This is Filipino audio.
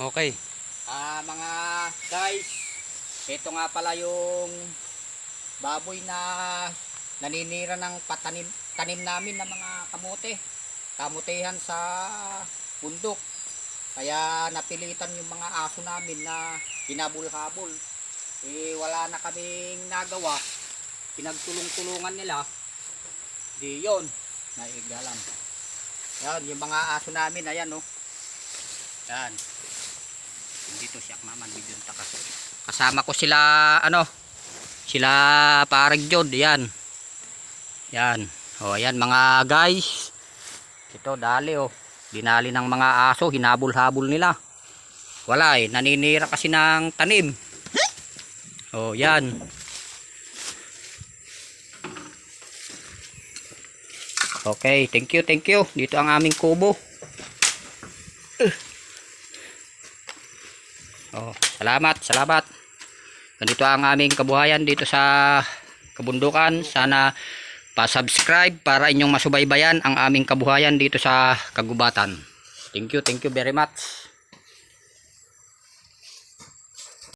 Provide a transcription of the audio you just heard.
Okay. Mga guys, ito nga pala yung baboy na naninira ng tanim namin ng mga kamutihan sa bundok. Kaya napilitan yung mga aso namin na hinabol-habol. Wala na kaming nagawa. Pinagtulong-tulungan nila. Di yun. Naigalan. Yan, yung mga aso namin, ayan oh. Yan. Dito siya maman bidyon takas. Kasama ko sila sila parang Jod, yan. Yan. Oh, ayan mga guys. Ito dali oh. Dinali ng mga aso, hinabol-habol nila. Wala naninira kasi ng tanim. Oh, yan. Okay, thank you. Dito ang aming kubo. Oh, salamat. Ganito ang aming kabuhayan dito sa kabundukan. Sana pa-subscribe para inyong masubaybayan ang aming kabuhayan dito sa kagubatan. Thank you very much.